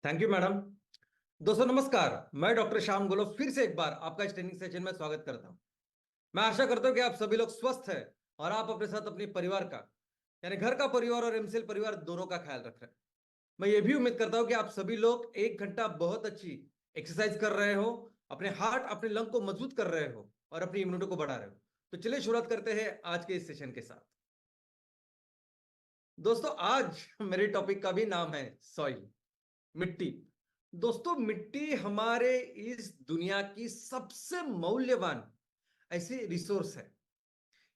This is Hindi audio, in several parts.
Thank you madam. दोस्तों नमस्कार, मैं डॉक्टर श्याम गोलो फिर से एक बार आपका इस ट्रेनिंग सेशन में स्वागत करता हूं। मैं आशा करता हूं कि आप सभी लोग स्वस्थ हैं और आप अपने साथ अपने परिवार का यानी घर का परिवार और एमसीएल परिवार दोनों का ख्याल रख रहे हैं। मैं ये भी उम्मीद करता हूं कि आप सभी लोग 1 घंटा बहुत अच्छी एक्सरसाइज कर रहे हो, अपने हार्ट अपने लंग को मजबूत कर रहे हो और अपनी इम्यूनिटी को बढ़ा रहे हो। तो चलिए शुरुआत करते हैं आज के इस सेशन के साथ। दोस्तों आज मेरे टॉपिक का भी नाम है सॉइल, मिट्टी। दोस्तों मिट्टी हमारे इस दुनिया की सबसे मूल्यवान ऐसी रिसोर्स है।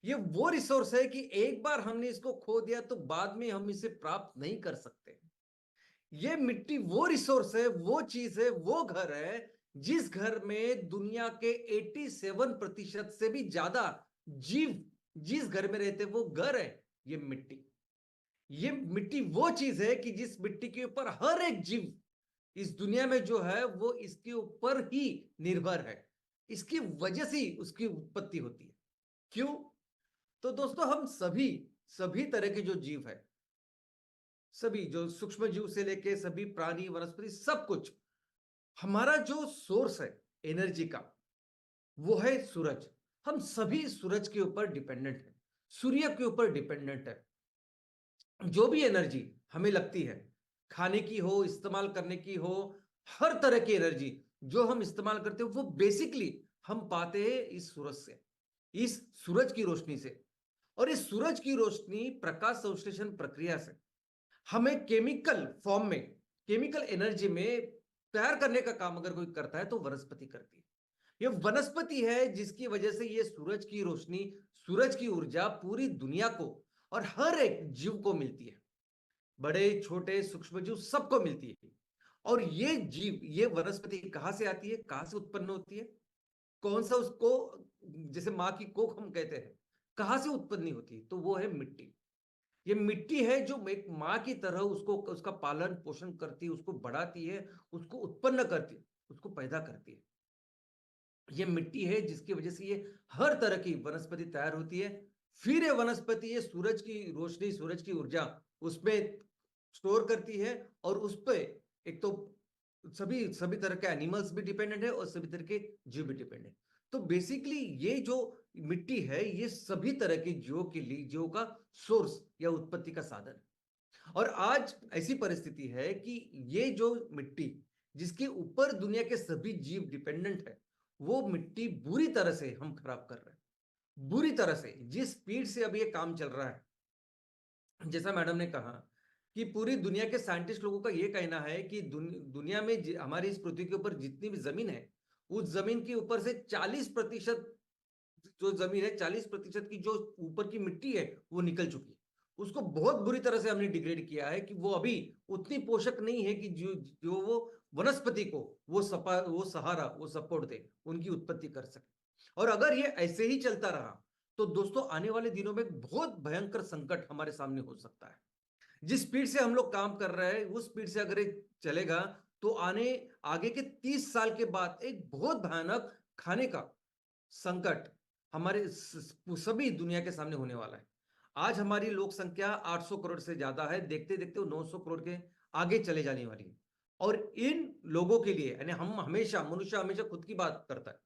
ये वो रिसोर्स है कि एक बार हमने इसको खो दिया तो बाद में हम इसे प्राप्त नहीं कर सकते। ये मिट्टी वो रिसोर्स है, वो चीज है, वो घर है जिस घर में दुनिया के 87% से भी ज्यादा जीव जिस घर में रहते वो घर है ये मिट्टी। ये मिट्टी वो चीज है कि जिस मिट्टी के ऊपर हर एक जीव इस दुनिया में जो है वो इसके ऊपर ही निर्भर है। इसकी वजह से ही उसकी उत्पत्ति होती है। क्यों? तो दोस्तों हम सभी सभी तरह के जो जीव है, सभी जो सूक्ष्म जीव से लेके सभी प्राणी वनस्पति सब कुछ, हमारा जो सोर्स है एनर्जी का वो है सूरज। हम सभी सूरज के ऊपर डिपेंडेंट है, सूर्य के ऊपर डिपेंडेंट है। जो भी एनर्जी हमें लगती है, खाने की हो, इस्तेमाल करने की हो, हर तरह की एनर्जी जो हम इस्तेमाल करते हैं वो बेसिकली हम पाते हैं इस सूरज से, इस सूरज की रोशनी से। और इस सूरज की रोशनी प्रकाश संश्लेषण प्रक्रिया से हमें केमिकल फॉर्म में, केमिकल एनर्जी में तैयार करने का काम अगर कोई करता है तो वनस्पति करती है। ये वनस्पति है जिसकी वजह से ये सूरज की रोशनी, सूरज की ऊर्जा पूरी दुनिया को और हर एक जीव को मिलती है। बड़े छोटे सूक्ष्म जीव सबको मिलती है। और ये जीव, ये वनस्पति कहां से आती है, कहां से उत्पन्न होती है, कौन सा उसको, जैसे माँ की कोख हम कहते हैं, कहां से उत्पन्न होती है, तो वो है मिट्टी। ये मिट्टी है जो एक माँ की तरह उसको, उसका पालन पोषण करती है, उसको बढ़ाती है, उसको उत्पन्न करती है, उसको पैदा करती है। ये मिट्टी है जिसकी वजह से ये हर तरह की वनस्पति तैयार होती है। फिर ये वनस्पति ये सूरज की रोशनी, सूरज की ऊर्जा उसमें स्टोर करती है और उस पे एक तो सभी सभी तरह के एनिमल्स भी डिपेंडेंट है और सभी तरह के जीव भी डिपेंडेंट। तो बेसिकली ये जो मिट्टी है ये सभी तरह के जीवों के लिए, जीवों का सोर्स या उत्पत्ति का साधन है। और आज ऐसी परिस्थिति है कि ये जो मिट्टी जिसके ऊपर दुनिया के सभी जीव डिपेंडेंट है, वो मिट्टी बुरी तरह से हम खराब कर रहे हैं। बुरी तरह से, जिस स्पीड से अब ये काम चल रहा है, जैसा मैडम ने कहा कि पूरी दुनिया के साइंटिस्ट लोगों का ये कहना है कि दुनिया में हमारी इस पृथ्वी के ऊपर जितनी भी जमीन है, उस जमीन के ऊपर से 40% जो जमीन है, 40% की जो ऊपर की मिट्टी है वो निकल चुकी है। उसको बहुत बुरी तरह से हमने डिग्रेड किया है कि वो अभी उतनी पोषक नहीं है कि जो जो वो वनस्पति को वो सपा, वो सहारा, वो सपोर्ट दे, उनकी उत्पत्ति कर सके। और अगर ये ऐसे ही चलता रहा तो दोस्तों आने वाले दिनों में बहुत भयंकर संकट हमारे सामने हो सकता है। जिस स्पीड से हम लोग काम कर रहे हैं उस स्पीड से अगर ये चलेगा तो आगे के 30 साल के बाद एक बहुत भयानक खाने का संकट हमारे सभी दुनिया के सामने होने वाला है। आज हमारी लोक संख्या 800 करोड़ से ज्यादा है, देखते देखते वो 900 करोड़ के आगे चले जाने वाली है। और इन लोगों के लिए, यानी हम हमेशा, मनुष्य हमेशा खुद की बात करता है,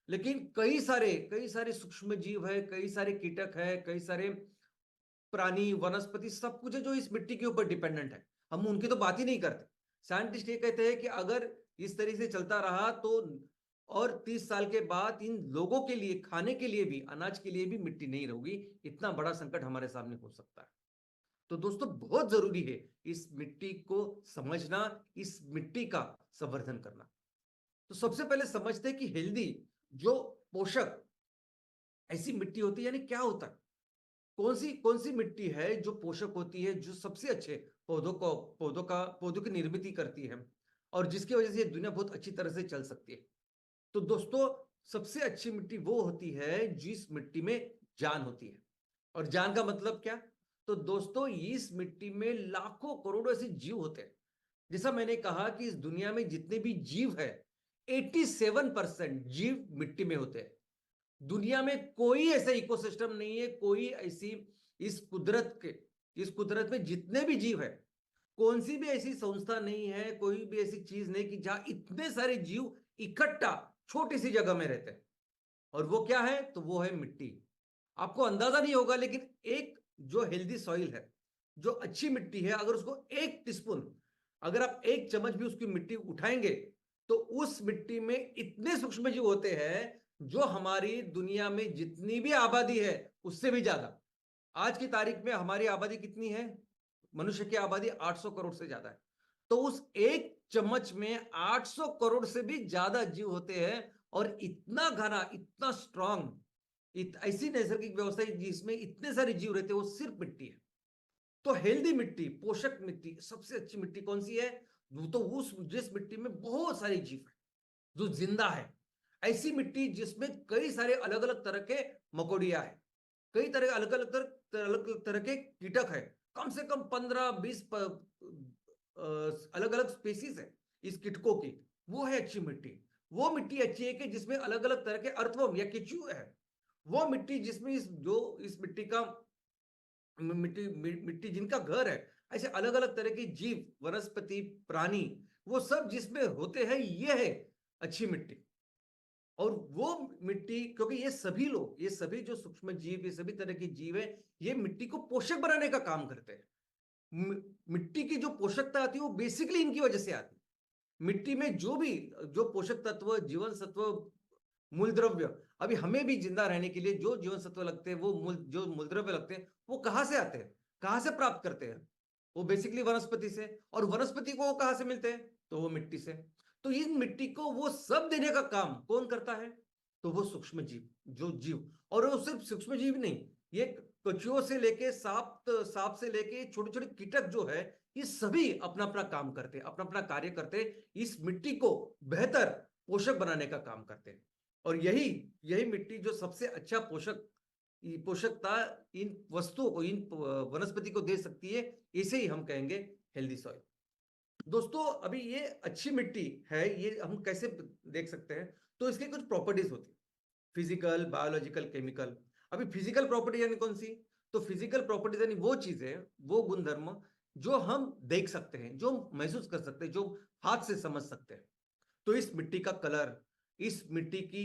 लेकिन कई सारे सूक्ष्म जीव है, कई सारे कीटक है, कई सारे प्राणी वनस्पति सब कुछ है जो इस मिट्टी के ऊपर डिपेंडेंट है। हम उनकी तो बात ही नहीं करते। साइंटिस्ट ये कहते हैं कि अगर इस तरीके से चलता रहा तो और 30 साल के बाद इन लोगों के लिए, खाने के लिए भी, अनाज के लिए भी मिट्टी नहीं रहेगी। इतना बड़ा संकट हमारे सामने हो सकता है। तो दोस्तों बहुत जरूरी है इस मिट्टी को समझना, इस मिट्टी का संवर्धन करना। तो सबसे पहले समझते हैं कि हेल्दी, जो पोषक ऐसी मिट्टी होती है, यानी क्या होता है, कौन सी मिट्टी है जो पोषक होती है, जो सबसे अच्छे पौधों की निर्मित करती है और जिसकी वजह से ये दुनिया बहुत अच्छी तरह से चल सकती है। तो दोस्तों सबसे अच्छी मिट्टी वो होती है जिस मिट्टी में जान होती है। और जान का मतलब क्या? तो दोस्तों इस मिट्टी में लाखों करोड़ों ऐसे जीव होते हैं। जैसा मैंने कहा कि इस दुनिया में जितने भी जीव है, 87% जीव मिट्टी में होते हैं। दुनिया में कोई ऐसा इकोसिस्टम नहीं है, कोई ऐसी, इस कुदरत में जितने भी जीव है, कौन सी भी ऐसी संस्था नहीं है, कोई भी ऐसी चीज नहीं कि जहां इतने सारे जीव इकट्ठा छोटी सी जगह में रहते हैं। और वो क्या है? तो वो है मिट्टी। आपको अंदाजा नहीं होगा, लेकिन एक जो हेल्दी सॉइल है, जो अच्छी मिट्टी है, अगर उसको 1 टीस्पून, अगर आप 1 चम्मच भी उसकी मिट्टी उठाएंगे, तो उस मिट्टी में इतने सूक्ष्म जीव होते हैं जो हमारी दुनिया में जितनी भी आबादी है उससे भी ज्यादा। आज की तारीख में हमारी आबादी कितनी है? मनुष्य की आबादी 800 करोड़ से ज्यादा है। तो उस 1 चम्मच में 800 करोड़ से भी ज्यादा जीव होते हैं। और इतना घना, इतना स्ट्रांग, ऐसी नैसर्गिक व्यवस्था जिसमें इतने सारे जीव रहते हैं, वो सिर्फ मिट्टी है। तो हेल्दी मिट्टी, पोषक मिट्टी, सबसे अच्छी मिट्टी कौन सी है? तो उस जिस मिट्टी में बहुत सारे जीव है, जो जिंदा है। ऐसी मिट्टी जिसमें कई सारे अलग अलग तरह के मकोड़िया है, कई तरह अलग अलग तरह के कीटक है, कम से कम 15-20 अलग अलग स्पीसीज है इस कीटकों की। वो है अच्छी मिट्टी। वो मिट्टी अच्छी है कि जिसमें अलग अलग तरह के अर्थवर्म या केचुए है। वो मिट्टी जिसमें इस मिट्टी का मिट्टी जिनका घर है, ऐसे अलग अलग तरह के जीव, वनस्पति, प्राणी, वो सब जिसमें होते हैं, ये है अच्छी मिट्टी। और वो मिट्टी, क्योंकि ये सभी लोग, ये सभी जो सूक्ष्म जीव, ये सभी तरह के जीव है, ये मिट्टी को पोषक बनाने का काम करते हैं। मिट्टी की जो पोषकता आती है वो बेसिकली इनकी वजह से आती है। मिट्टी में जो भी जो पोषक तत्व, जीवन सत्व, मूल द्रव्य, अभी हमें भी जिंदा रहने के लिए जो जीवन सत्व लगते हैं, वो जो मूल द्रव्य लगते हैं, वो कहां से आते हैं, कहां से प्राप्त करते हैं? वो बेसिकली वनस्पति से। और वनस्पति को वो कहां से मिलते हैं? तो वो मिट्टी से। तो इन मिट्टी को वो सब देने का काम कौन करता है? तो वो सूक्ष्म जीव, जो जीव। और वो सिर्फ सूक्ष्म जीव नहीं, ये कछुओं से लेके सांप से लेके छोटे छोटे कीटक जो है, ये सभी अपना अपना काम करते हैं, अपना अपना कार्य करते हैं, इस मिट्टी को बेहतर पोषक बनाने का काम करते हैं। और यही यही मिट्टी जो सबसे अच्छा पोषकता इन वस्तुओं को, इन वनस्पति को दे सकती है, इसे ही हम कहेंगे हेल्दी सॉइल। दोस्तों, अभी ये अच्छी मिट्टी है, ये हम कैसे देख सकते हैं? तो इसके कुछ प्रॉपर्टीज होती है, फिजिकल, बायोलॉजिकल, केमिकल। अभी फिजिकल प्रॉपर्टी यानी कौन सी? तो फिजिकल प्रॉपर्टीज यानी वो चीजें, वो गुणधर्म जो हम देख सकते हैं, जो महसूस कर सकते हैं, जो हाथ से समझ सकते हैं। तो इस मिट्टी का कलर, इस मिट्टी की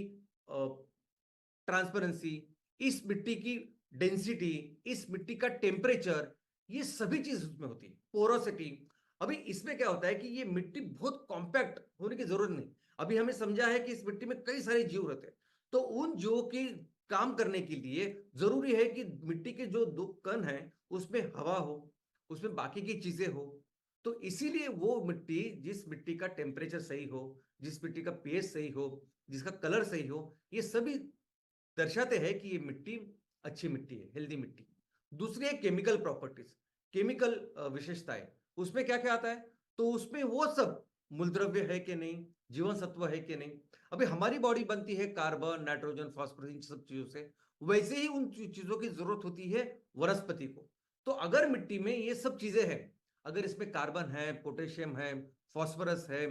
ट्रांसपेरेंसी, इस मिट्टी की डेंसिटी, इस मिट्टी का टेम्परेचर, ये सभी चीज उसमें होती है। पोरोसिटी। अभी इसमें क्या होता है कि ये मिट्टी बहुत कॉम्पैक्ट होने की जरूरत नहीं। अभी हमें समझा है कि इस मिट्टी में कई सारे जीव रहते हैं, तो उन जीवों की काम करने के लिए जरूरी है कि मिट्टी के जो 2 कण हैं उसमें हवा हो, उसमें बाकी की चीजें हो। तो इसीलिए वो मिट्टी, जिस मिट्टी का टेम्परेचर सही हो, जिस मिट्टी का पीएच सही हो, जिसका कलर सही हो, ये सभी दर्शाते हैं कि ये मिट्टी अच्छी मिट्टी है, हेल्दी मिट्टी। दूसरी है केमिकल प्रॉपर्टीज, केमिकल विशेषताएं। उसमें क्या क्या आता है? तो उसमें वो सब मूलद्रव्य है कि नहीं, जीवन सत्व है कि नहीं। अभी हमारी बॉडी बनती है कार्बन, नाइट्रोजन, फास्फोरस, इन सब चीजों से। वैसे ही उन चीजों की जरूरत होती है वनस्पति को। तो अगर मिट्टी में ये सब चीजें हैं, अगर इसमें कार्बन है, पोटेशियम है, फास्फोरस है,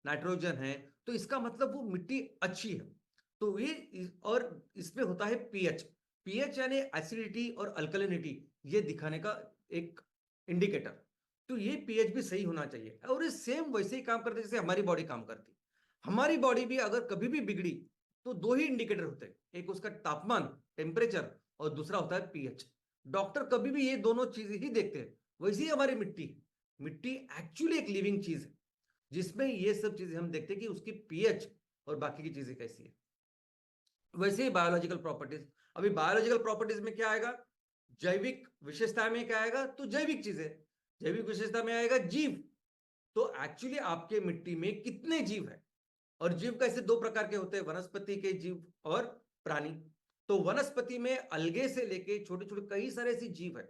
नाइट्रोजन है, तो इसका मतलब वो मिट्टी अच्छी है। तो ये और इसमें होता है पीएच। पीएच यानी एसिडिटी और अल्कलिनिटी, ये दिखाने का एक इंडिकेटर। तो ये पीएच भी सही होना चाहिए। और ये सेम वैसे ही काम करते जैसे हमारी बॉडी काम करती। हमारी बॉडी भी अगर कभी भी बिगड़ी, तो 2 ही इंडिकेटर होते हैं, एक उसका तापमान, टेम्परेचर, और दूसरा होता है पीएच। डॉक्टर कभी भी ये दोनों चीजें ही देखते हैं। वैसे ही हमारी मिट्टी, मिट्टी एक्चुअली एक लिविंग चीज है, जिसमें ये सब चीजें हम देखते हैं कि उसकी पीएच और बाकी की चीजें कैसी है। वैसे ही बायोलॉजिकल प्रॉपर्टीज। अभी बायोलॉजिकल प्रॉपर्टीज में क्या आएगा? जैविक विशेषता में क्या आएगा? तो जैविक चीजें। जैविक विशेषता में आएगा जीव। तो एक्चुअली आपके मिट्टी में कितने जीव है? और जीव कैसे 2 प्रकार के होते हैं, वनस्पति के जीव और प्राणी। तो वनस्पति में अलगे से लेके छोटे छोटे कई सारे ऐसे जीव है।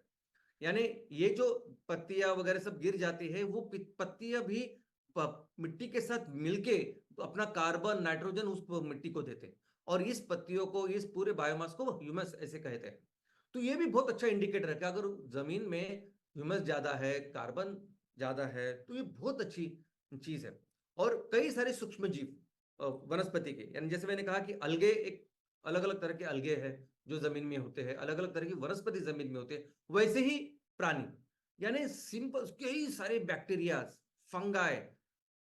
यानी ये जो पत्तियां वगैरह सब गिर जाती है, वो पत्तियां भी मिट्टी के साथ मिलके अपना कार्बन, नाइट्रोजन उस मिट्टी को देते हैं। और इस पत्तियों को, इस पूरे बायोमास को ह्यूमस ऐसे कहते हैं। तो ये भी बहुत अच्छा इंडिकेटर है कि अगर जमीन में ह्यूमस ज्यादा है, कार्बन ज्यादा है, तो ये बहुत अच्छी चीज है। और कई सारे सूक्ष्म जीव वनस्पति के, यानी जैसे मैंने कहा कि अलगे, एक अलग अलग तरह के अलगे है जो जमीन में होते हैं, अलग अलग तरह की वनस्पति जमीन में होते हैं। वैसे ही प्राणी, यानी सिंपल कई सारे बैक्टीरिया, फंगाई,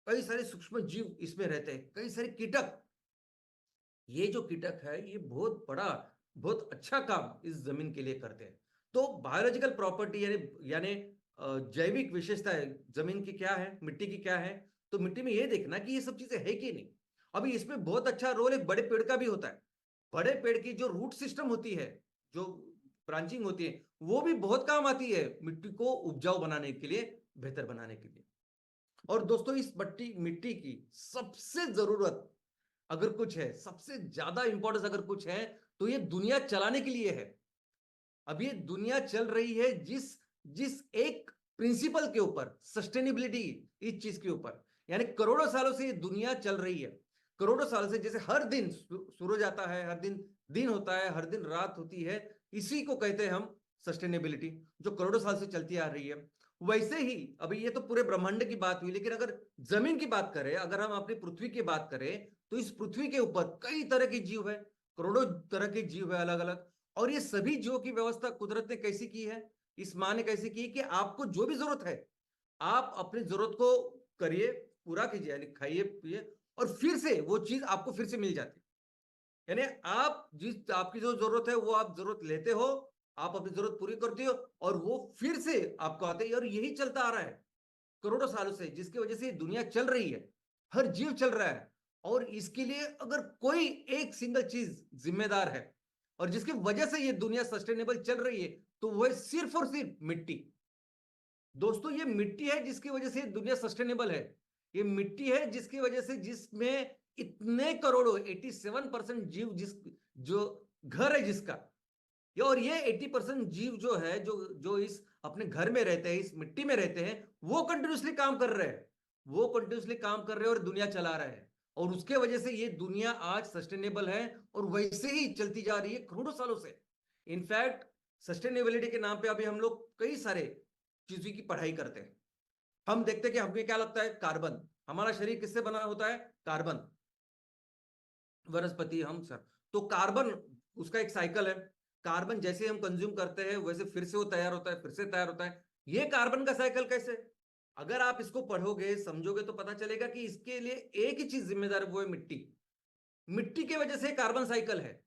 कई सारे सूक्ष्म जीव इसमें रहते हैं, कई सारे कीटक। ये जो कीटक है ये बहुत बड़ा, बहुत अच्छा काम इस जमीन के लिए करते हैं। तो बायोलॉजिकल प्रॉपर्टी यानी यानी जैविक विशेषताएं जमीन की क्या है, मिट्टी की क्या है, तो मिट्टी में ये देखना कि ये सब चीजें है कि नहीं। अभी इसमें बहुत अच्छा रोल एक बड़े पेड़ का भी होता है। बड़े पेड़ की जो रूट सिस्टम होती है, जो ब्रांचिंग होती है, वो भी बहुत काम आती है मिट्टी को उपजाऊ बनाने के लिए, बेहतर बनाने के लिए। और दोस्तों इस मिट्टी मिट्टी की सबसे जरूरत अगर कुछ है, सबसे ज्यादा इंपॉर्टेंस अगर कुछ है, तो ये दुनिया चलाने के लिए है। अब ये दुनिया चल रही है जिस जिस एक प्रिंसिपल के ऊपर, सस्टेनेबिलिटी, इस चीज के ऊपर, यानी करोड़ों सालों से ये दुनिया चल रही है। करोड़ों सालों से, जैसे हर दिन सूरज आता है, हर दिन दिन होता है, हर दिन रात होती है, इसी को कहते हैं हम सस्टेनेबिलिटी, जो करोड़ों साल से चलती आ रही है। वैसे ही अभी ये तो पूरे ब्रह्मांड की बात हुई, लेकिन अगर जमीन की बात करें, अगर हम अपनी पृथ्वी की बात करें, तो इस पृथ्वी के ऊपर कई तरह के जीव है, करोड़ों तरह के जीव है अलग अलग। और ये सभी जीवों की व्यवस्था कुदरत ने कैसी की है, इस माँ ने कैसी की कि आपको जो भी जरूरत है, आप अपनी जरूरत को करिए, पूरा कीजिए, यानी खाइए पिए, और फिर से वो चीज आपको फिर से मिल जाती है। यानी आप जिस आपकी जो जरूरत है वो आप जरूरत लेते हो, आप अपनी जरूरत पूरी करते हो, और वो फिर से आपको आते हैं। और यही चलता आ रहा है करोड़ों सालों से, जिसकी वजह से दुनिया चल रही है, हर जीव चल रहा है। और इसके लिए अगर कोई एक सिंगल चीज जिम्मेदार है, और जिसकी वजह से ये दुनिया सस्टेनेबल चल रही है, तो वह सिर्फ और सिर्फ मिट्टी। दोस्तों ये मिट्टी है जिसकी वजह से दुनिया सस्टेनेबल है। ये मिट्टी है जिसकी वजह से, जिसमें इतने करोड़ों 87% जीव, जिस जो घर है जिसका, और ये 80% जीव जो है, जो इस अपने घर में रहते हैं, इस मिट्टी में रहते हैं, वो कंटिन्यूसली काम कर रहे हैं, वो कंटिन्यूसली काम कर रहे हैं और दुनिया चला रहे हैं। और उसके वजह से ये दुनिया आज सस्टेनेबल है, और वैसे ही चलती जा रही है करोड़ों सालों से। इनफैक्ट सस्टेनेबिलिटी के नाम पे अभी हम लोग कई सारे चीजों की पढ़ाई करते हैं। हम देखते हैं कि हमको क्या लगता है, कार्बन, हमारा शरीर किससे बना होता है, कार्बन, वनस्पति हम सर। तो कार्बन, उसका एक साइकिल है। कार्बन जैसे हम कंज्यूम करते हैं वैसे फिर से वो तैयार होता है, फिर से तैयार होता है। ये कार्बन का साइकिल कैसे, अगर आप इसको पढ़ोगे समझोगे तो पता चलेगा कि इसके लिए एक ही चीज जिम्मेदार है, वो है मिट्टी। मिट्टी की वजह से कार्बन साइकिल है।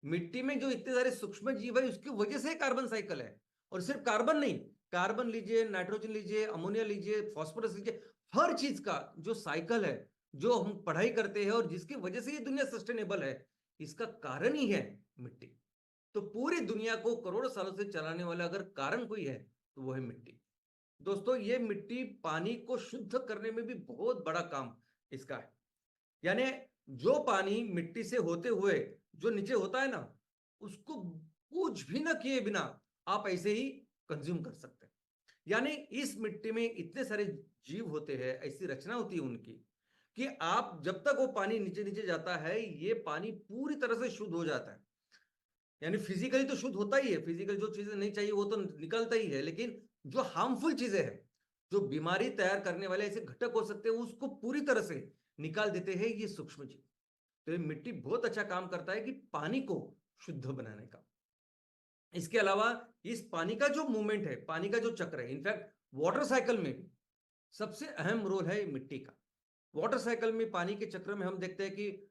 मिट्टी में जो इतने सारे सूक्ष्म जीव है उसकी वजह से कार्बन साइकिल है। और सिर्फ कार्बन नहीं, कार्बन लीजिए, नाइट्रोजन लीजिए, अमोनिया लीजिए, फॉस्फोरस लीजिए, हर चीज का जो साइकिल है, जो हम पढ़ाई करते हैं और जिसकी वजह से ये दुनिया सस्टेनेबल है, इसका कारण ही है मिट्टी। तो पूरी दुनिया को करोड़ों सालों से चलाने वाला अगर कारण कोई है, तो वो है मिट्टी। दोस्तों ये मिट्टी पानी को शुद्ध करने में भी बहुत बड़ा काम इसका है। यानी जो पानी मिट्टी से होते हुए जो नीचे होता है ना, उसको कुछ भी ना किए बिना आप ऐसे ही कंज्यूम कर सकते हैं। यानी इस मिट्टी में इतने सारे जीव होते हैं, ऐसी रचना होती है उनकी, कि आप जब तक वो पानी नीचे नीचे जाता है, ये पानी पूरी तरह से शुद्ध हो जाता है। यानी फिजिकली तो शुद्ध होता ही है, फिजिकल जो चीजें नहीं चाहिए वो तो निकलता ही है, लेकिन जो हार्मफुल चीजें हैं, जो बीमारी तैयार करने वाले ऐसे घटक हो सकते हैं, उसको पूरी तरह से निकाल देते हैं ये सूक्ष्म जीव। तो ये मिट्टी बहुत अच्छा काम करता है कि पानी को शुद्ध बनाने का। इसके अलावा इस पानी का जो मूवमेंट है, पानी का जो चक्र है, इनफैक्ट वाटर साइकिल में भी सबसे अहम रोल है मिट्टी का। वाटर साइकिल में, पानी के चक्र में हम देखते हैं कि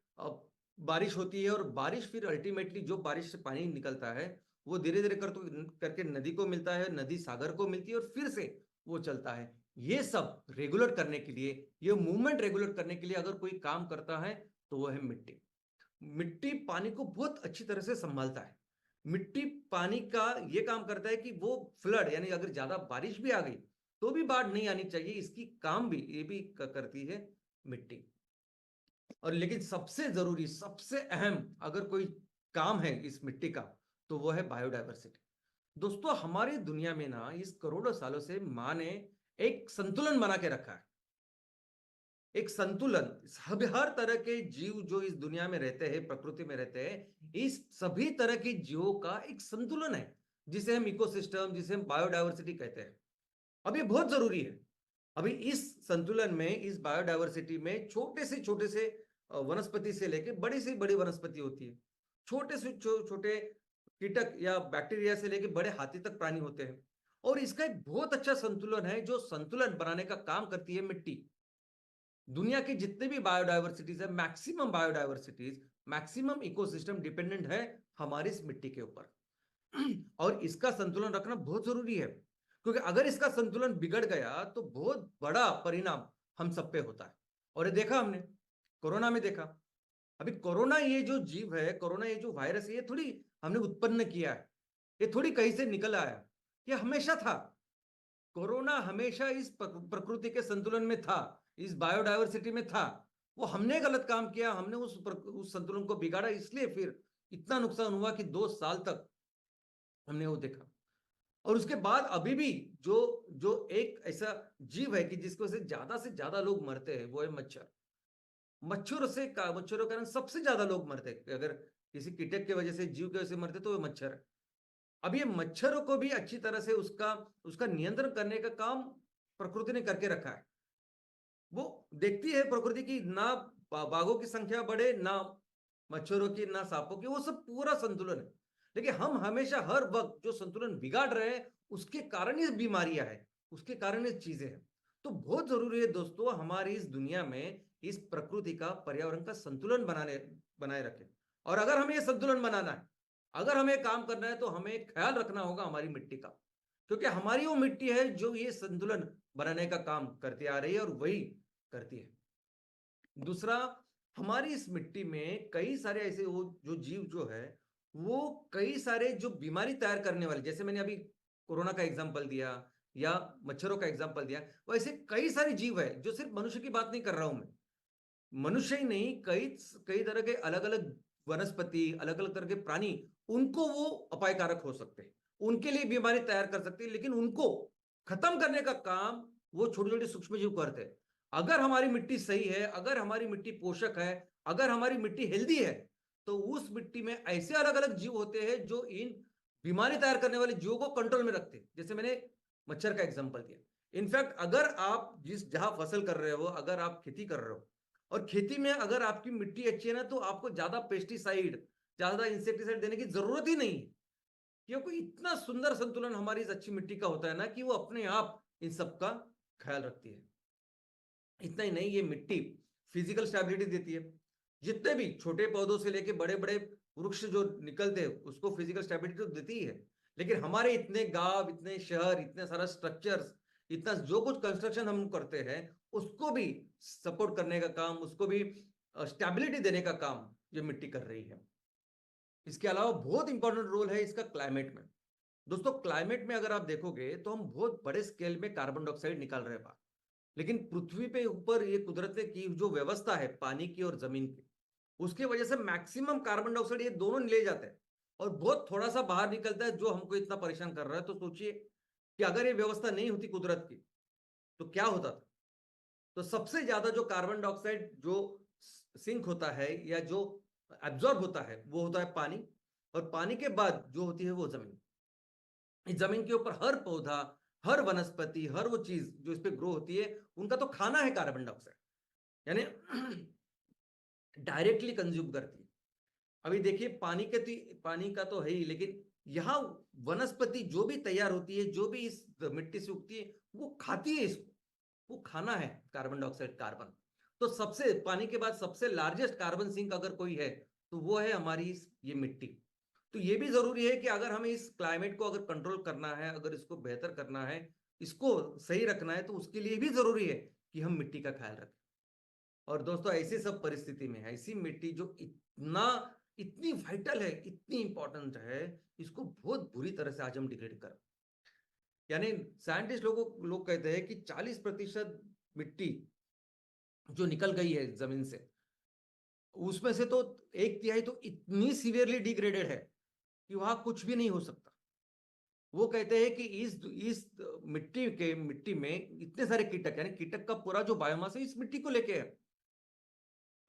बारिश होती है, और बारिश फिर अल्टीमेटली जो बारिश से पानी निकलता है, वो धीरे धीरे करके नदी को मिलता है, नदी सागर को मिलती है, और फिर से वो चलता है। ये सब रेगुलेट करने के लिए, ये मूवमेंट रेगुलेट करने के लिए अगर कोई काम करता है, तो वो है मिट्टी। मिट्टी पानी को बहुत अच्छी तरह से संभालता है। मिट्टी पानी का ये काम करता है कि वो फ्लड, यानी अगर ज्यादा बारिश भी आ गई तो भी बाढ़ नहीं आनी चाहिए, इसकी काम भी ये भी करती है मिट्टी। और लेकिन सबसे जरूरी, सबसे अहम अगर कोई काम है इस मिट्टी का, तो वो है बायोडायवर्सिटी। दोस्तों हमारी दुनिया में ना इस करोड़ों सालों से माँ ने एक संतुलन बना के रखा है। एक संतुलन, सब हर तरह के जीव जो इस दुनिया में रहते हैं, प्रकृति में रहते हैं, इस सभी तरह के जीवों का एक संतुलन है, जिसे हम इकोसिस्टम, जिसे हम बायोडायवर्सिटी कहते हैं। अब ये बहुत जरूरी है। अभी इस संतुलन में, इस बायोडायवर्सिटी में छोटे से वनस्पति से लेकर बड़ी से बड़ी वनस्पति होती है, छोटे से छोटे कीटक या बैक्टीरिया से लेकर बड़े हाथी तक प्राणी होते हैं। और इसका एक बहुत अच्छा संतुलन है, जो संतुलन बनाने का काम करती है मिट्टी। दुनिया की जितने भी बायोडायवर्सिटीज है, मैक्सिमम बायोडायवर्सिटीज, मैक्सिमम इकोसिस्टम डिपेंडेंट है हमारी इस मिट्टी के ऊपर। और इसका संतुलन रखना बहुत जरूरी है, क्योंकि अगर इसका संतुलन बिगड़ गया तो बहुत बड़ा परिणाम हम सब पे होता है। और ये देखा हमने कोरोना में देखा। अभी कोरोना ये जो जीव है, कोरोना ये जो वायरस है, ये थोड़ी हमने उत्पन्न किया है, ये थोड़ी कहीं से निकल आया, ये हमेशा था। कोरोना हमेशा इस प्रकृति के संतुलन में था, इस बायोडायवर्सिटी में था। वो हमने गलत काम किया, हमने उस संतुलन को बिगाड़ा, इसलिए फिर इतना नुकसान हुआ कि 2 साल तक हमने वो देखा। और उसके बाद अभी भी जो जो एक ऐसा जीव है कि जिसको से ज्यादा लोग मरते हैं, वो है मच्छर। मच्छरों के कारण सबसे ज्यादा लोग मरते हैं। अगर किसी कीटक की वजह से, जीव की वजह से मरते तो वो मच्छर है। अब ये मच्छरों को भी अच्छी तरह से उसका उसका नियंत्रण करने का काम प्रकृति ने करके रखा है। वो देखती है प्रकृति की, ना बाघों की संख्या बढ़े, ना मच्छरों की, ना सांपों की, वो सब पूरा संतुलन है। लेकिन हम हमेशा हर वक्त जो संतुलन बिगाड़ रहे हैं, उसके कारण ये बीमारियां हैं, उसके कारण ये चीजें हैं। तो बहुत जरूरी है दोस्तों, हमारी इस दुनिया में इस प्रकृति का, पर्यावरण का संतुलन बनाए रखें। और अगर हमें ये संतुलन बनाना है, अगर हमें काम करना है, तो हमें ख्याल रखना होगा हमारी मिट्टी का, क्योंकि हमारी वो मिट्टी है जो ये संतुलन बनाने का काम करती आ रही है, और वही करती है। दूसरा, हमारी इस मिट्टी में कई सारे ऐसे वो जो जीव जो है, वो कई सारे जो बीमारी तैयार करने वाले, जैसे मैंने अभी कोरोना का एग्जांपल दिया या मच्छरों का एग्जांपल दिया, वैसे कई सारे जीव है, जो सिर्फ मनुष्य की बात नहीं कर रहा हूं मैं। मनुष्य ही नहीं, कई कई तरह के अलग अलग वनस्पति, अलग अलग तरह के प्राणी, उनको वो अपायकारक हो सकते हैं, उनके लिए बीमारी तैयार कर सकते हैं, लेकिन उनको खत्म करने का काम वो छोटे छोटे सूक्ष्म जीव करते हैं। अगर हमारी मिट्टी सही है, अगर हमारी मिट्टी पोषक है, अगर हमारी मिट्टी हेल्दी है, तो उस मिट्टी में ऐसे अलग अलग जीव होते हैं जो इन बीमारी तैयार करने वाले जीवों को कंट्रोल में रखते हैं। जैसे मैंने मच्छर का एग्जांपल दिया। इनफैक्ट अगर आप जहां फसल कर रहे हो, अगर आप खेती कर रहे हो, और खेती में अगर आपकी मिट्टी अच्छी है ना, तो आपको ज्यादा पेस्टिसाइड, ज्यादा इंसेक्टिसाइड देने की जरूरत ही नहीं है, क्योंकि इतना सुंदर संतुलन हमारी इस अच्छी मिट्टी का होता है ना, कि वो अपने आप इन सब का ख्याल रखती है। इतना ही नहीं, ये मिट्टी फिजिकल स्टेबिलिटी देती है। जितने भी छोटे पौधों से लेके बड़े बड़े वृक्ष जो निकलते हैं, उसको फिजिकल स्टेबिलिटी तो देती ही है। लेकिन हमारे इतने गांव, इतने शहर, इतने सारा स्ट्रक्चर्स, इतना जो कुछ कंस्ट्रक्शन हम करते हैं, उसको भी सपोर्ट करने का काम, उसको भी स्टेबिलिटी देने का काम ये मिट्टी कर रही है। इसके अलावा बहुत इंपॉर्टेंट रोल है इसका क्लाइमेट में। दोस्तों, क्लाइमेट में अगर आप देखोगे तो हम बहुत बड़े स्केल में कार्बन डाइऑक्साइड निकाल रहे हैं, लेकिन पृथ्वी पे ऊपर ये कुदरत की जो व्यवस्था है पानी की और जमीन की, उसकी वजह से मैक्सिमम कार्बन डाइऑक्साइड ये दोनों ले जाते हैं, और बहुत थोड़ा सा बाहर निकलता है, जो हमको इतना परेशान कर रहा है। तो सोचिए कि अगर ये व्यवस्था नहीं होती कुदरत की, तो क्या होता था। तो सबसे ज्यादा जो कार्बन डाइऑक्साइड जो सिंक होता है या जो एब्जॉर्ब होता है, वो होता है पानी। और पानी के बाद जो होती है वो जमीन। इस जमीन के ऊपर हर पौधा, हर वनस्पति, हर वो चीज जो इस पे ग्रो होती है, उनका तो खाना है कार्बन डाइऑक्साइड, यानी डायरेक्टली कंज्यूम करती है। अभी देखिए, पानी का तो है ही, लेकिन यहाँ वनस्पति जो भी तैयार होती है, जो भी इस मिट्टी से उगती है, वो खाती है इसको, वो खाना है कार्बन डाइऑक्साइड, कार्बन। तो सबसे, पानी के बाद सबसे लार्जेस्ट कार्बन सिंक अगर कोई है, तो वो है हमारी ये मिट्टी। तो ये भी जरूरी है कि अगर हमें इस क्लाइमेट को अगर कंट्रोल करना है, अगर इसको बेहतर करना है, इसको सही रखना है, तो उसके लिए भी जरूरी है कि हम मिट्टी का ख्याल रखें। और दोस्तों, ऐसी सब परिस्थिति में ऐसी मिट्टी जो इतनी वाइटल है, इतनी इंपॉर्टेंट है, इसको बहुत बुरी तरह से आज हम डिग्रेड कर, यानी साइंटिस्ट लोग कहते हैं कि 40% मिट्टी जो निकल गई है जमीन से, उसमें से तो 1/3 तो इतनी सीवियरली डिग्रेडेड है कि वहां कुछ भी नहीं हो सकता। वो कहते हैं कि इस मिट्टी में इतने सारे कीटक, यानी कीटक का पूरा जो बायोमास है इस मिट्टी को लेके है।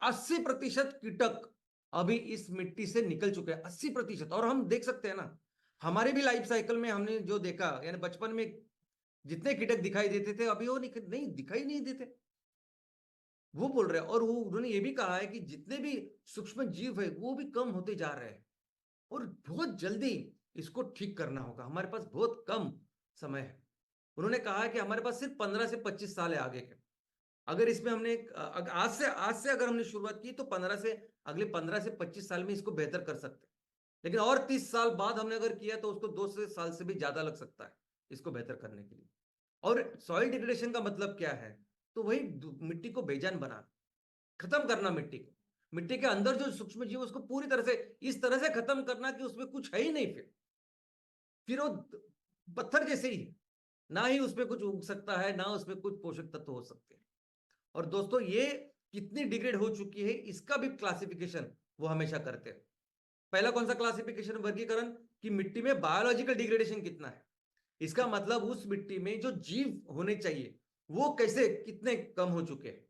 80% कीटक अभी इस मिट्टी से निकल चुके हैं, 80%। और हम देख सकते हैं ना, हमारे भी लाइफ साइकिल में हमने जो देखा, यानी बचपन में जितने कीटक दिखाई देते थे, अभी वो नहीं दिखाई नहीं देते। वो बोल रहे हैं, और वो उन्होंने ये भी कहा है कि जितने भी सूक्ष्म जीव है वो भी कम होते जा रहे हैं, और बहुत जल्दी इसको ठीक करना होगा। हमारे पास बहुत कम समय है। उन्होंने कहा है कि हमारे पास सिर्फ 15 से 25 साल है आगे के। अगर इसमें हमने आज से अगर हमने शुरुआत की तो अगले 15 से 25 साल में इसको बेहतर कर सकते हैं। लेकिन और 30 साल बाद हमने अगर किया तो उसको 2 साल से भी ज्यादा लग सकता है इसको बेहतर करने के लिए। और सॉइल डिग्रेडेशन का मतलब क्या है? तो वही मिट्टी को बेजान बनाना, खत्म करना मिट्टी को, मिट्टी के अंदर जो सूक्ष्म जीव उसको पूरी तरह से इस तरह से खत्म करना कि उसमें कुछ है ही नहीं। फिर वो पत्थर जैसे ही है, ना ही उसमें कुछ उग सकता है, ना उसमें कुछ पोषक तत्व हो सकते हैं। और दोस्तों ये कितनी डिग्रेड हो चुकी है इसका भी क्लासिफिकेशन वो हमेशा करते हैं। पहला कौन सा क्लासिफिकेशन, वर्गीकरण, कि मिट्टी में बायोलॉजिकल डिग्रेडेशन कितना है। इसका मतलब उस मिट्टी में जो जीव होने चाहिए वो कैसे कितने कम हो चुके हैं।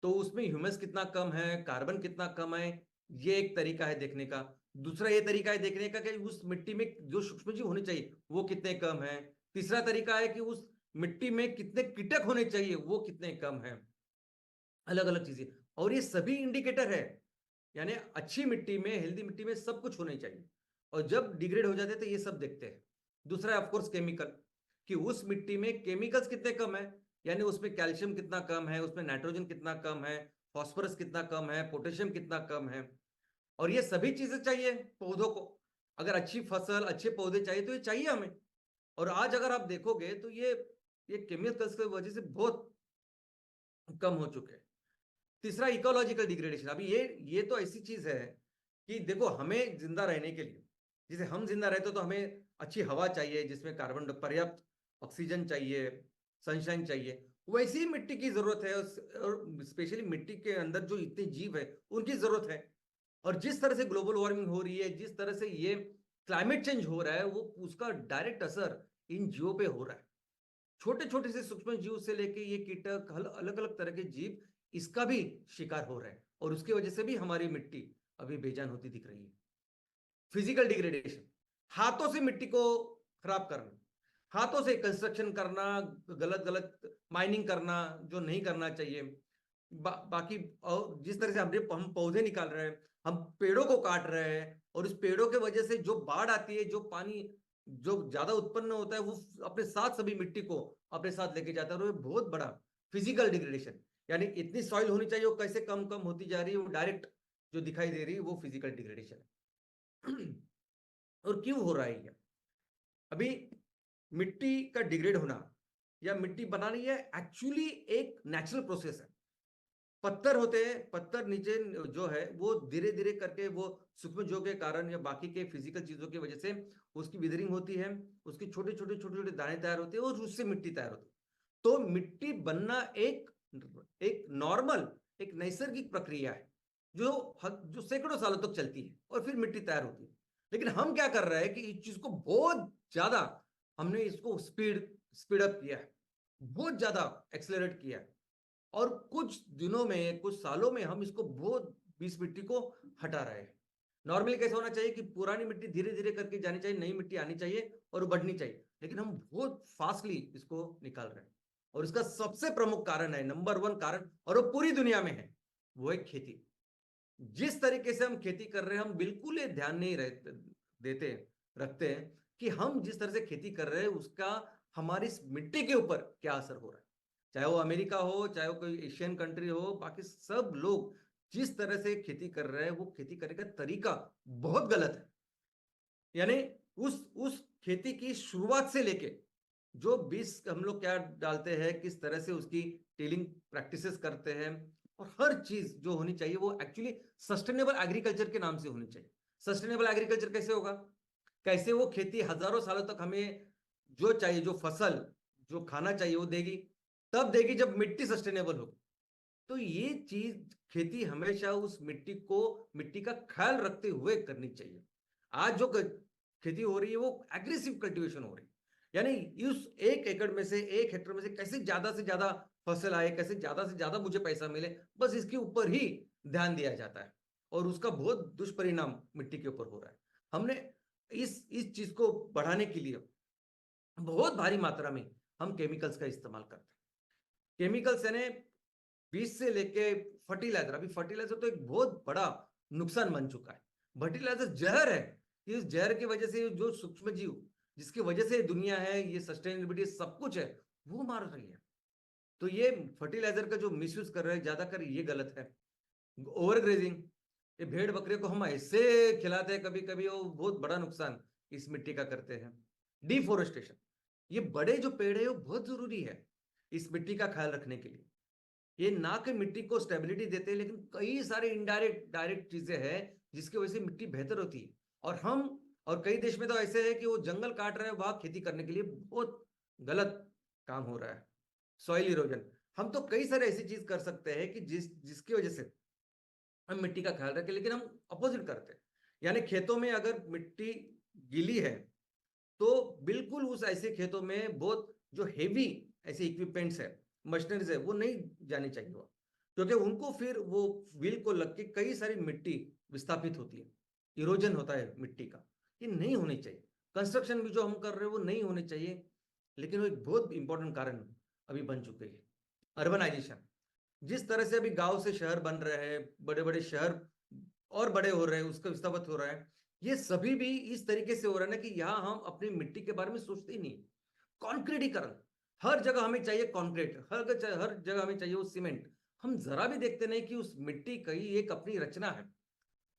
तो उसमें ह्यूमस कितना कम है, कार्बन कितना कम है, ये एक तरीका है देखने का। दूसरा ये तरीका है देखने का कि उस मिट्टी में जो सूक्ष्मजीव होने चाहिए वो कितने कम है। तीसरा तरीका है कि उस मिट्टी में कितने कीटक होने चाहिए वो कितने कम है। अलग अलग चीजें, और ये सभी इंडिकेटर है। यानी अच्छी मिट्टी में, हेल्दी मिट्टी में सब कुछ होने चाहिए, और जब डिग्रेड हो जाते हैं तो ये सब देखते हैं। दूसरा है ऑफकोर्स केमिकल, कि उस मिट्टी में केमिकल्स कितने कम है, यानी उसमें कैल्शियम कितना कम है, उसमें नाइट्रोजन कितना कम है, फॉस्फोरस कितना कम है, पोटेशियम कितना कम है। और ये सभी चीजें चाहिए पौधों को। अगर अच्छी फसल, अच्छे पौधे चाहिए तो ये चाहिए हमें। और आज अगर आप देखोगे तो ये केमिकल्स की वजह से बहुत कम हो चुके हैं। तीसरा इकोलॉजिकल डिग्रेडेशन। अभी ये तो ऐसी चीज है कि देखो, हमें जिंदा रहने के लिए, जैसे हम जिंदा रहते तो हमें अच्छी हवा चाहिए जिसमें कार्बन, पर्याप्त ऑक्सीजन चाहिए, सनशाइन चाहिए, वैसी ही मिट्टी की जरूरत है। और स्पेशली मिट्टी के अंदर जो इतने जीव है उनकी जरूरत है। और जिस तरह से ग्लोबल वार्मिंग हो रही है, जिस तरह से ये क्लाइमेट चेंज हो रहा है, वो उसका डायरेक्ट असर इन जीवों पे हो रहा है। छोटे छोटे से सूक्ष्म जीव से लेके ये कीटक, अलग अलग तरह के जीव इसका भी शिकार हो रहे हैं, और उसकी वजह से भी हमारी मिट्टी अभी बेजान होती दिख रही है। फिजिकल डिग्रेडेशन, हाथों से मिट्टी को खराब करना, हाथों से कंस्ट्रक्शन करना, गलत गलत माइनिंग करना जो नहीं करना चाहिए। बाकी और जिस तरह से हम पौधे निकाल रहे हैं, हम पेड़ों को काट रहे हैं, और उस पेड़ों के वजह से जो बाढ़ आती है, जो पानी जो ज्यादा उत्पन्न होता है, वो अपने साथ सभी मिट्टी को अपने साथ लेके जाता है, और वो बहुत बड़ा फिजिकल डिग्रेडेशन। यानी इतनी सॉइल होनी चाहिए वो कैसे कम कम होती जा रही है, वो डायरेक्ट जो दिखाई दे रही है वो फिजिकल डिग्रेडेशन है। और क्यों हो रहा है ये? अभी मिट्टी का डिग्रेड होना या मिट्टी बनानी है एक्चुअली एक नेचुरल प्रोसेस है। पत्थर होते हैं, पत्थर नीचे जो है वो धीरे धीरे करके वो सूक्ष्म जीवों के कारण या बाकी के फिजिकल चीजों की वजह से उसकी विदरिंग होती है, उसकी छोटे छोटे छोटे छोटे दाने तैयार होते हैं, और उससे मिट्टी तैयार होती है। तो मिट्टी बनना एक एक नॉर्मल, एक नैसर्गिक प्रक्रिया है जो जो सैकड़ों सालों तक चलती है, और फिर मिट्टी तैयार होती है। लेकिन हम क्या कर रहे हैं कि इस चीज को बहुत ज्यादा हमने इसको स्पीड अप किया है, बहुत ज्यादा एक्सेलरेट किया है। और कुछ दिनों में, कुछ सालों में हम इसको बहुत, बीस मिट्टी को हटा रहे हैं। नॉर्मली कैसे होना चाहिए कि पुरानी मिट्टी धीरे धीरे करके जानी चाहिए, नई मिट्टी आनी चाहिए और बढ़नी चाहिए, लेकिन हम बहुत फास्टली इसको निकाल रहे हैं। और इसका सबसे प्रमुख कारण है, नंबर वन कारण, और वो पूरी दुनिया में है, वो है खेती। जिस तरीके से हम खेती कर रहे हैं, हम बिल्कुल ये ध्यान नहीं देते रखते हैं कि हम जिस तरह से खेती कर रहे हैं उसका हमारी इस मिट्टी के ऊपर क्या असर हो रहा है। चाहे वो अमेरिका हो, चाहे वो कोई एशियन कंट्री हो, बाकी सब लोग जिस तरह से खेती कर रहे हैं वो खेती करने का तरीका बहुत गलत है। यानी उस खेती की शुरुआत से लेके जो बीज हम लोग क्या डालते हैं, किस तरह से उसकी टेलिंग प्रैक्टिसेस करते हैं, और हर चीज जो होनी चाहिए वो एक्चुअली सस्टेनेबल एग्रीकल्चर के नाम से होनी चाहिए। सस्टेनेबल एग्रीकल्चर कैसे होगा? कैसे वो खेती हजारों सालों तक हमें जो चाहिए, जो फसल, जो खाना चाहिए वो देगी, तब देगी जब मिट्टी सस्टेनेबल होगी। तो ये चीज खेती हमेशा उस मिट्टी का ख्याल रखते हुए करनी चाहिए। आज जो खेती हो रही है वो एग्रेसिव कल्टीवेशन हो रही है। यानी उस 1 एकड़ में से, 1 हेक्टेयर में से कैसे ज्यादा से ज्यादा फसल आए, कैसे ज्यादा से ज्यादा मुझे पैसा मिले, बस इसके ऊपर ही ध्यान दिया जाता है, और उसका बहुत दुष्परिणाम मिट्टी के ऊपर हो रहा है। हमने इस चीज को बढ़ाने के लिए बहुत भारी मात्रा में हम केमिकल्स का इस्तेमाल करते हैं। केमिकल्स यानी बीज से लेके फर्टिलाइजर। अभी फर्टिलाइजर तो एक बहुत बड़ा नुकसान बन चुका है। फर्टिलाइजर जहर है। इस जहर की वजह से जो सूक्ष्म जीव जिसकी वजह से दुनिया है, ये सस्टेनेबिलिटी सब कुछ है, वो मार रही है। तो ये फर्टिलाइजर का जो मिसयूज कर रहे हैं ज्यादातर, ये गलत है। ओवर ग्रेजिंग, ये भेड़ बकरे को हम ऐसे खिलाते हैं कभी कभी, वो बहुत बड़ा नुकसान इस मिट्टी का करते हैं। डिफोरेस्टेशन, ये बड़े जो पेड़ है वो बहुत जरूरी है इस मिट्टी का ख्याल रखने के लिए। ये ना कि मिट्टी को स्टेबिलिटी देते हैं, लेकिन कई सारे इनडायरेक्ट डायरेक्ट चीजें हैं जिसकी वजह से मिट्टी बेहतर होती है। और कई देश में तो ऐसे है कि वो जंगल काट रहे हैं वहां खेती करने के लिए, बहुत गलत काम हो रहा है। सॉइल इरोजन, हम तो कई सारे ऐसी चीज कर सकते हैं कि जिसकी वजह से हम मिट्टी का ख्याल रखें, लेकिन हम अपोजिट करते हैं। यानी खेतों में अगर मिट्टी गीली है तो बिल्कुल उस ऐसे खेतों में बहुत जो हेवी ऐसे इक्विपमेंट्स है, मशीनरीज है, वो नहीं जानी चाहिए वो, क्योंकि उनको फिर वो व्हील को लग के कई सारी मिट्टी विस्थापित होती है, इरोजन होता है मिट्टी का। ये नहीं होनी चाहिए। कंस्ट्रक्शन भी जो हम कर रहे हैं वो नहीं होने चाहिए, लेकिन वो एक बहुत इंपॉर्टेंट कारण अभी बन चुके हैं। अर्बनाइजेशन, जिस तरह से अभी गांव से शहर बन रहे हैं, बड़े बड़े शहर और बड़े हो रहे हैं, उसका विस्तार हो रहा है, ये सभी भी इस तरीके से हो रहा है ना कि यहाँ हम अपनी मिट्टी के बारे में सोचते ही नहीं। कॉन्क्रीटीकरण, हर जगह हमें चाहिए कंक्रीट, हर जगह हमें चाहिए वो सीमेंट। हम जरा भी देखते नहीं कि उस मिट्टी की एक अपनी रचना है।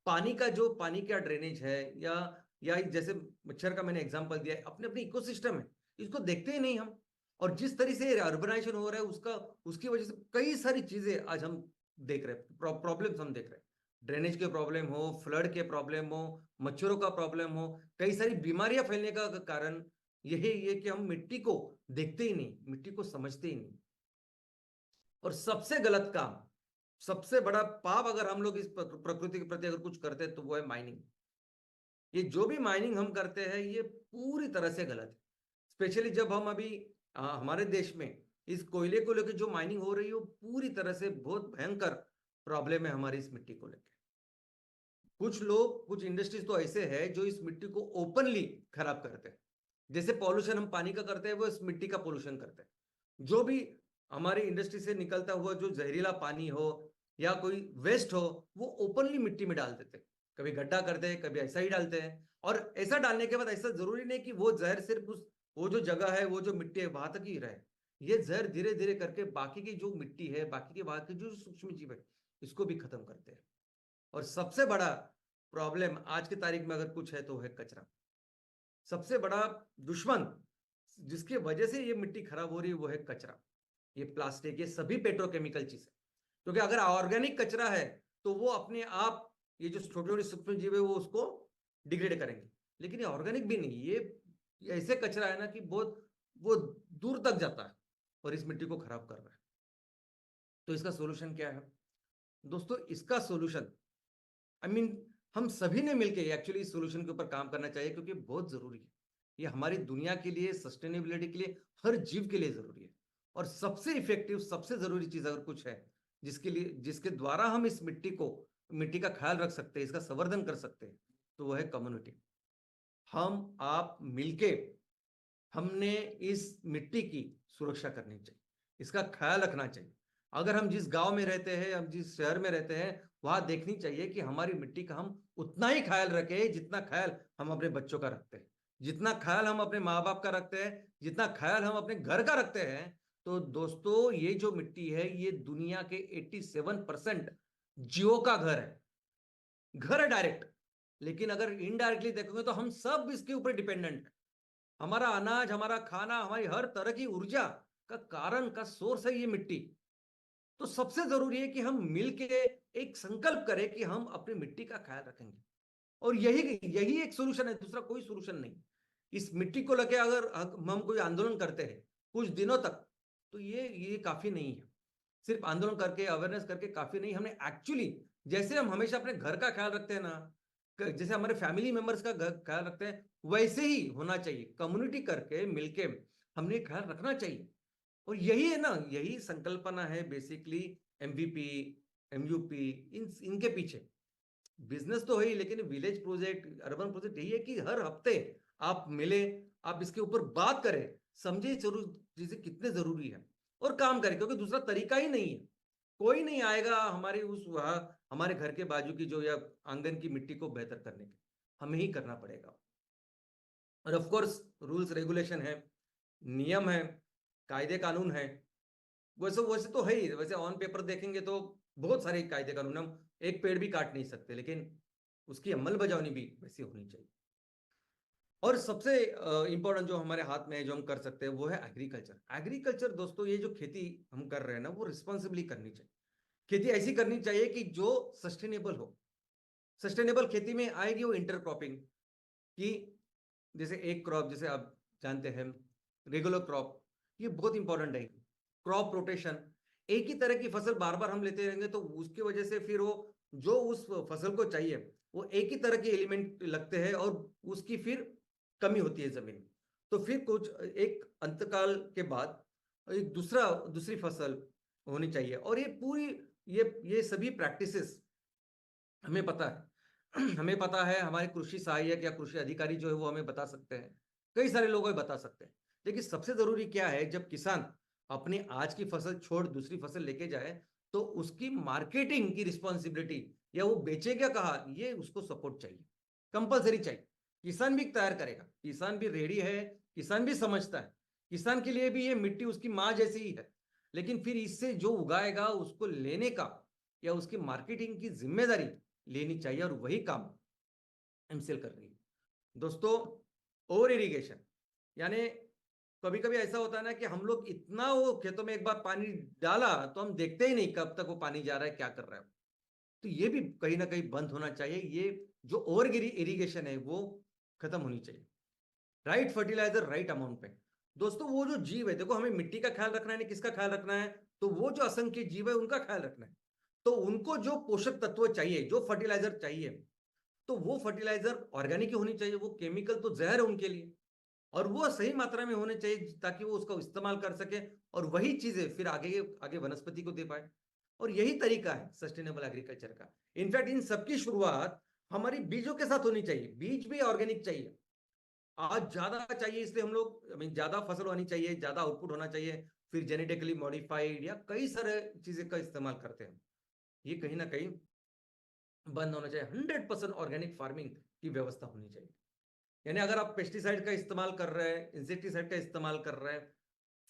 पानी का जो पानी का ड्रेनेज है, या जैसे मच्छर का मैंने एग्जांपल दिया है, अपने अपने इकोसिस्टम है, इसको देखते ही नहीं हम। और जिस तरह से अर्बनाइजेशन हो रहा है उसका उसकी वजह से कई सारी चीजें आज हम देख रहे हैं, प्रॉब्लम्स हम देख रहे हैं। ड्रेनेज के प्रॉब्लम हो, फ्लड के प्रॉब्लम हो, मच्छरों का प्रॉब्लम हो, कई सारी बीमारियां फैलने का कारण यही ये कि हम मिट्टी को देखते ही नहीं, मिट्टी को समझते ही नहीं। और सबसे गलत काम, सबसे बड़ा पाप अगर हम लोग इस प्रकृति के प्रति अगर कुछ करते हैं तो वो है माइनिंग। ये जो भी माइनिंग हम करते हैं ये पूरी तरह से गलत है। स्पेशली जब हम अभी हमारे देश में इस कोयले को लेकर जो माइनिंग हो रही है वो पूरी तरह से बहुत भयंकर प्रॉब्लम है हमारी इस मिट्टी को लेकर। कुछ लोग, कुछ इंडस्ट्रीज तो ऐसे हैं जो इस मिट्टी को ओपनली खराब करते हैं। जैसे पॉल्यूशन हम पानी का करते हैं, वो इस मिट्टी का पॉल्यूशन करते हैं। जो भी हमारी इंडस्ट्री से निकलता हुआ जो जहरीला पानी हो या कोई वेस्ट हो, वो ओपनली मिट्टी में डाल देते हैं। कभी गड्ढा करते हैं, कभी ऐसा ही डालते हैं। और ऐसा डालने के बाद ऐसा जरूरी नहीं कि वो जहर सिर्फ उस वो जो जगह है, वो जो मिट्टी है वहां तक ही रहे। ये जहर धीरे धीरे करके बाकी की जो मिट्टी है, बाकी के बाकी जो सूक्ष्म जीव है, इसको भी खत्म करते हैं। और सबसे बड़ा प्रॉब्लम आज की तारीख में अगर कुछ है तो है कचरा। सबसे बड़ा दुश्मन जिसकी वजह से ये मिट्टी खराब हो रही है वो है कचरा। ये प्लास्टिक, ये सभी पेट्रोकेमिकल चीज है। क्योंकि अगर ऑर्गेनिक कचरा है तो वो अपने आप ये जो छोटे छोटे सूक्ष्म जीव है वो उसको डिग्रेड करेंगे। लेकिन ये ऑर्गेनिक भी नहीं, ये ऐसे कचरा है ना कि बहुत वो दूर तक जाता है और इस मिट्टी को खराब कर रहा है। तो इसका सोल्यूशन क्या है दोस्तों? इसका सोल्यूशन हम सभी ने मिलकर एक्चुअली इस सोल्यूशन के ऊपर काम करना चाहिए, क्योंकि बहुत जरूरी है। ये हमारी दुनिया के लिए, सस्टेनेबिलिटी के लिए, हर जीव के लिए जरूरी है। और सबसे इफेक्टिव, सबसे जरूरी चीज अगर कुछ है जिसके द्वारा हम इस मिट्टी का ख्याल रख सकते हैं, इसका संवर्धन कर सकते हैं, तो वह है कम्युनिटी। हम आप मिलके हमने इस मिट्टी की सुरक्षा करनी चाहिए, इसका ख्याल रखना चाहिए। अगर हम जिस गांव में रहते हैं, हम जिस शहर में रहते हैं, वहां देखनी चाहिए कि हमारी मिट्टी का हम उतना ही ख्याल रखें जितना ख्याल हम अपने बच्चों का रखते हैं, जितना ख्याल हम अपने माँ बाप का रखते हैं, जितना ख्याल हम अपने घर का रखते हैं। तो दोस्तों, ये जो मिट्टी है ये दुनिया के 87% जीवों का घर है। घर है डायरेक्ट, लेकिन अगर इनडायरेक्टली देखोगे तो हम सब इसके ऊपर डिपेंडेंट है। हमारा अनाज, हमारा खाना, हमारी हर तरह की ऊर्जा का कारण, का सोर्स है ये मिट्टी। तो सबसे जरूरी है कि हम मिलके एक संकल्प करें कि हम अपनी मिट्टी का ख्याल रखेंगे। और यही यही एक सोल्यूशन है, दूसरा कोई सोल्यूशन नहीं। इस मिट्टी को लेकर अगर हम कोई आंदोलन करते हैं कुछ दिनों तक, तो ये काफी नहीं है। सिर्फ आंदोलन करके, अवेयरनेस करके काफी नहीं। हमने एक्चुअली, जैसे हम हमेशा अपने घर का ख्याल रखते हैं ना, जैसे हमारे फैमिली मेंबर्स का ख्याल रखते हैं, वैसे ही होना चाहिए। कम्युनिटी करके मिलके हमने ख्याल रखना चाहिए। और यही है ना, यही संकल्पना है बेसिकली एमवीपी, एमयूपी, इनके पीछे। बिजनेस तो है ही, लेकिन विलेज प्रोजेक्ट, अर्बन प्रोजेक्ट यही है कि हर हफ्ते आप मिले, आप इसके ऊपर बात करें, समझे जरूर चीजें कितने जरूरी है, और काम करें। क्योंकि दूसरा तरीका ही नहीं है। कोई नहीं आएगा हमारे उस वहां हमारे घर के बाजू की जो या आंगन की मिट्टी को बेहतर करने के, हमें ही करना पड़ेगा। और ऑफ कोर्स रूल्स रेगुलेशन है, नियम है, कायदे कानून है। वैसे वैसे तो है ही, वैसे ऑन पेपर देखेंगे तो बहुत सारे कायदे कानून, हम एक पेड़ भी काट नहीं सकते, लेकिन उसकी अमलबजावनी भी वैसी होनी चाहिए। और सबसे इंपॉर्टेंट जो हमारे हाथ में है, जो हम कर सकते हैं, वो है एग्रीकल्चर। एग्रीकल्चर दोस्तों, ये जो खेती हम कर रहे हैं ना, वो रिस्पॉन्सिबली करनी चाहिए। खेती ऐसी करनी चाहिए कि जो सस्टेनेबल हो। सस्टेनेबल खेती में आएगी वो इंटरक्रॉपिंग, कि जैसे एक क्रॉप, जैसे आप जानते हैं रेगुलर क्रॉप, ये बहुत इंपॉर्टेंट है। क्रॉप रोटेशन, एक ही तरह की फसल बार बार हम लेते रहेंगे तो उसकी वजह से फिर वो जो उस फसल को चाहिए वो एक ही तरह के एलिमेंट लगते हैं और उसकी फिर कमी होती है जमीन में। तो फिर कुछ एक अंतकाल के बाद एक दूसरी फसल होनी चाहिए। और ये पूरी ये सभी प्रैक्टिसेस हमें पता है। हमें पता है, हमारे कृषि सहायक या कृषि अधिकारी जो है वो हमें बता सकते हैं, कई सारे लोग हमें बता सकते हैं। लेकिन सबसे जरूरी क्या है, जब किसान अपनी आज की फसल छोड़ दूसरी फसल लेके जाए तो उसकी मार्केटिंग की रिस्पॉन्सिबिलिटी, या वो बेचेगा कहाँ, ये उसको सपोर्ट चाहिए, कंपलसरी चाहिए। किसान भी तैयार करेगा, किसान भी रेडी है, किसान भी समझता है, किसान के लिए भी ये मिट्टी उसकी माँ जैसी ही है। लेकिन फिर इससे जो उगाएगा उसको लेने का या उसकी मार्केटिंग की जिम्मेदारी लेनी चाहिए, और वही काम एमसीएल कर रही है। दोस्तों, ओवर इरिगेशन, यानी कभी कभी ऐसा होता है ना कि हम लोग इतना, वो खेतों में एक बार पानी डाला तो हम देखते ही नहीं कब तक वो पानी जा रहा है, क्या कर रहा है। तो ये भी कहीं ना कहीं बंद होना चाहिए। ये जो ओवर इरिगेशन है वो खत्म होनी चाहिए। राइट फर्टिलाइजर राइट अमाउंट पे। दोस्तों, वो जो जीव है, देखो हमें मिट्टी का ख्याल रखना है, नहीं किसका ख्याल रखना है, तो वो जो असंख्य जीव है उनका ख्याल रखना है। तो उनको जो पोषक तत्व चाहिए, जो फर्टिलाइजर चाहिए, तो वो फर्टिलाइजर ऑर्गेनिक होनी चाहिए। वो केमिकल तो जहर है उनके लिए, और वो सही मात्रा में होने चाहिए ताकि वो उसका इस्तेमाल कर सके, और वही चीजें फिर आगे आगे वनस्पति को दे पाए। और यही तरीका है सस्टेनेबल एग्रीकल्चर का। इनफैक्ट इन सबकी शुरुआत हमारी बीजों के साथ होनी चाहिए। बीज भी ऑर्गेनिक चाहिए। आज ज्यादा चाहिए इसलिए हम लोग, आई मीन ज्यादा फसल होनी चाहिए, ज्यादा आउटपुट होना चाहिए, फिर जेनेटिकली मॉडिफाइड या कई सारे चीजें का इस्तेमाल करते हैं। ये कहीं ना कहीं बंद होना चाहिए। 100% ऑर्गेनिक फार्मिंग की व्यवस्था होनी चाहिए। यानी अगर आप पेस्टिसाइड का इस्तेमाल कर रहे हैं, इंसेक्टिसाइड का इस्तेमाल कर रहे हैं,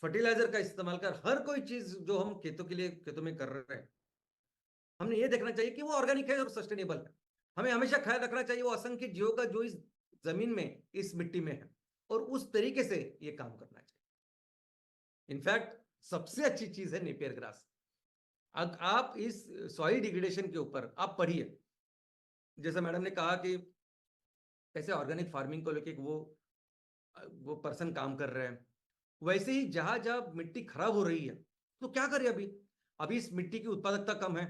फर्टिलाइजर का इस्तेमाल कर, हर कोई चीज जो हम खेतों के लिए खेतों में कर रहे हैं, हमने ये देखना चाहिए कि वो ऑर्गेनिक है और सस्टेनेबल है। हमें हमेशा ख्याल रखना चाहिए वो असंख्य जीवों का जो इस जमीन में, इस मिट्टी में है, और उस तरीके से ये काम करना चाहिए। इनफैक्ट सबसे अच्छी चीज है नेपियर ग्रास। आप इस सॉइल डिग्रेडेशन के ऊपर आप पढ़िए, जैसे मैडम ने कहा कि कैसे ऑर्गेनिक फार्मिंग को लेके वो पर्सन काम कर रहे हैं। वैसे ही जहां जहां मिट्टी खराब हो रही है, तो क्या करें, अभी अभी इस मिट्टी की उत्पादकता कम है,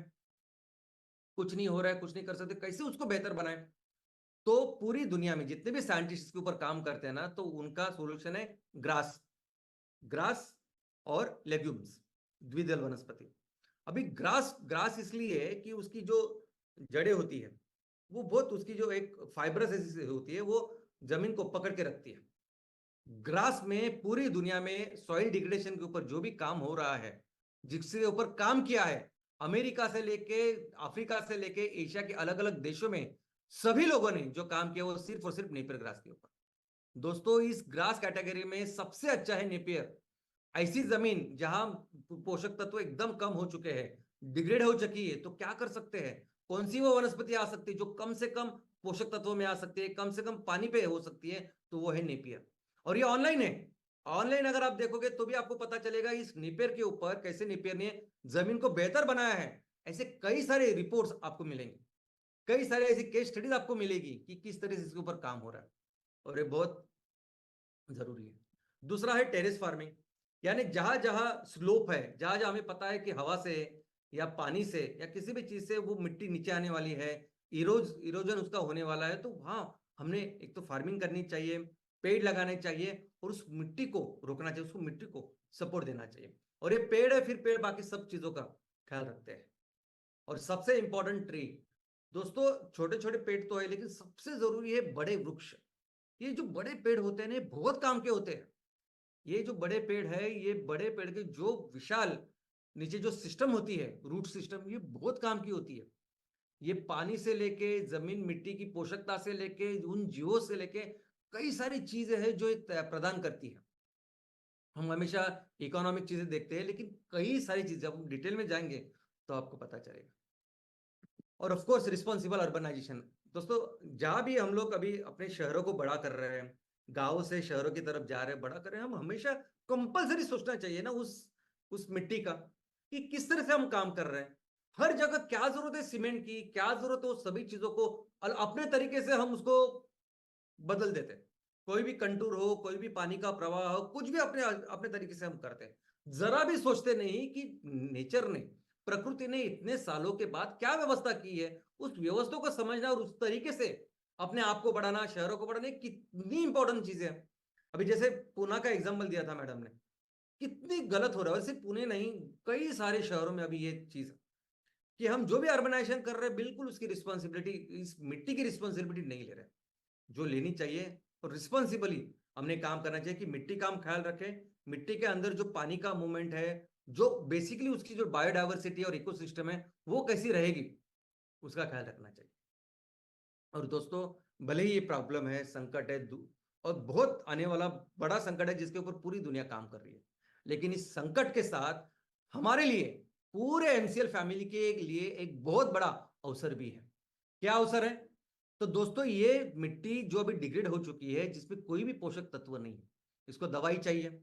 कुछ नहीं हो रहा है, कुछ नहीं कर सकते, कैसे उसको बेहतर बनाए। तो पूरी दुनिया में जितने भी साइंटिस्ट के ऊपर काम करते हैं ना, तो उनका सोल्यूशन है ग्रास। ग्रास और लेग्यूम्स, द्विदल वनस्पति। अभी ग्रास ग्रास इसलिए है कि उसकी जो जड़ें होती है वो बहुत, उसकी जो एक फाइब्रस ऐसी होती है, वो जमीन को पकड़ के रखती है। ग्रास में पूरी दुनिया में सॉइल डिग्रेडेशन के ऊपर जो भी काम हो रहा है, जिसके ऊपर काम किया है, अमेरिका से लेके अफ्रीका से लेके एशिया के अलग अलग देशों में, सभी लोगों ने जो काम किया वो सिर्फ और सिर्फ नेपियर ग्रास के ऊपर। दोस्तों, इस ग्रास कैटेगरी में सबसे अच्छा है नेपियर। ऐसी जमीन जहां पोषक तत्व एकदम कम हो चुके हैं, डिग्रेड हो चुकी है, तो क्या कर सकते हैं, कौन सी वो वनस्पति आ सकती है जो कम से कम पोषक तत्वों में आ सकती है, कम से कम पानी पे हो सकती है, तो वो है नेपियर। और ये ऑनलाइन है। ऑनलाइन अगर आप देखोगे तो भी आपको पता चलेगा इस नेपियर के ऊपर कैसे नेपियर ने जमीन को बेहतर बनाया है। ऐसे कई सारे रिपोर्ट्स आपको मिलेंगे, कई सारे ऐसी केस स्टडीज आपको मिलेगी कि किस तरह से इसके ऊपर काम हो रहा है, और ये बहुत जरूरी है। दूसरा है टेरेस फार्मिंग, यानी जहां जहां स्लोप है, जहां जहां हमें पता है कि हवा से या पानी से या किसी भी चीज से वो मिट्टी नीचे आने वाली है, इरोजन उसका होने वाला है, तो वहां हमने एक तो फार्मिंग करनी चाहिए, पेड़ लगाने चाहिए, और उस मिट्टी को रोकना चाहिए, उसको मिट्टी को सपोर्ट देना चाहिए। और ये पेड़ है, फिर पेड़ बाकी सब चीजों का ख्याल रखते हैं। और सबसे इंपॉर्टेंट ट्री, दोस्तों छोटे छोटे पेड़ तो है, लेकिन सबसे जरूरी है बड़े वृक्ष। ये जो बड़े पेड़ होते हैं ना, बहुत काम के होते हैं। ये जो बड़े पेड़ है, ये बड़े पेड़ के जो विशाल नीचे जो सिस्टम होती है, रूट सिस्टम, ये बहुत काम की होती है। ये पानी से लेके जमीन मिट्टी की पोषकता से लेके उन जीवों से लेके कई सारी चीजें हैं जो प्रदान करती है। हम हमेशा इकोनॉमिक चीजें देखते हैं, लेकिन कई सारी चीजें, जब हम डिटेल में जाएंगे तो आपको पता चलेगा। और ऑफ कोर्स रिस्पॉन्सिबल अर्बनाइजेशन। दोस्तों, जहां भी हम लोग अभी अपने शहरों को बड़ा कर रहे हैं, गांव से शहरों की तरफ जा रहे हैं, बड़ा कर रहे हैं, हम हमेशा कंपलसरी सोचना चाहिए ना उस मिट्टी का, कि किस तरह से हम काम कर रहे हैं। हर जगह क्या जरूरत है सीमेंट की, क्या जरूरत है, उस सभी चीजों को अपने तरीके से हम उसको बदल देते हैं। कोई भी कंटूर हो, कोई भी पानी का प्रवाह हो, कुछ भी अपने अपने तरीके से हम करते हैं। जरा भी सोचते नहीं कि नेचर ने, प्रकृति ने इतने सालों के बाद क्या व्यवस्था की है, उस व्यवस्था को समझना और उस तरीके से अपने आप को बढ़ाना, शहरों को बढ़ाना, कितनी इंपॉर्टेंट चीजें हैं। अभी जैसे पुणे का एग्जाम्पल दिया था मैडम ने, कितनी गलत हो रहा है। वैसे पुणे नहीं, कई सारे शहरों में अभी ये चीज है कि हम जो भी अर्बनाइजेशन कर रहे हैं, बिल्कुल उसकी रिस्पॉन्सिबिलिटी, इस मिट्टी की रिस्पॉन्सिबिलिटी नहीं ले रहे, जो लेनी चाहिए। और रिस्पॉन्सिबली हमने काम करना चाहिए कि मिट्टी का हम ख्याल रखें। मिट्टी के अंदर जो पानी का मूवमेंट है, जो बेसिकली उसकी जो बायोडाइवर्सिटी और इकोसिस्टम है, वो कैसी रहेगी, उसका ख्याल रखना चाहिए। और दोस्तों, भले ही ये प्रॉब्लम है, संकट है, और बहुत आने वाला बड़ा संकट है जिसके ऊपर पूरी दुनिया काम कर रही है, लेकिन इस संकट के साथ हमारे लिए, पूरे एमसीएल फैमिली के लिए एक बहुत बड़ा अवसर भी है। क्या अवसर है? तो दोस्तों, ये मिट्टी जो अभी डिग्रेड हो चुकी है, जिसमें कोई भी पोषक तत्व नहीं है, इसको दवाई चाहिए।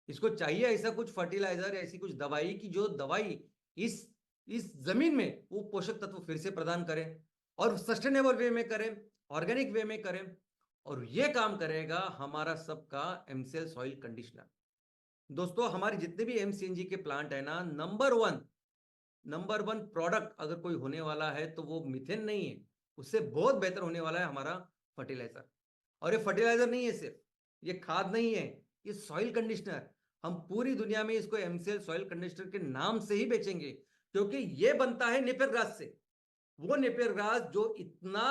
इसको चाहिए ऐसा कुछ फर्टिलाइजर, ऐसी कुछ दवाई की जो दवाई इस इस जमीन में वो पोषक तत्व फिर से प्रदान करें, और सस्टेनेबल वे में करें, ऑर्गेनिक वे में करें। और ये काम करेगा हमारा सबका एमसीएल सॉइल कंडीशनर। दोस्तों, हमारे जितने भी एमसीएनजी के प्लांट है ना, नंबर वन प्रोडक्ट अगर कोई होने वाला है तो वो मिथेन नहीं है, उससे बहुत बेहतर होने वाला है हमारा फर्टिलाइजर। और ये फर्टिलाइजर नहीं है सिर्फ, ये खाद नहीं है, ये सॉइल कंडीशनर। हम पूरी दुनिया में इसको एमसीएल सॉइल कंडीशनर के नाम से ही बेचेंगे, क्योंकि ये बनता है नेपियर ग्रास से। वो नेपियर ग्रास जो इतना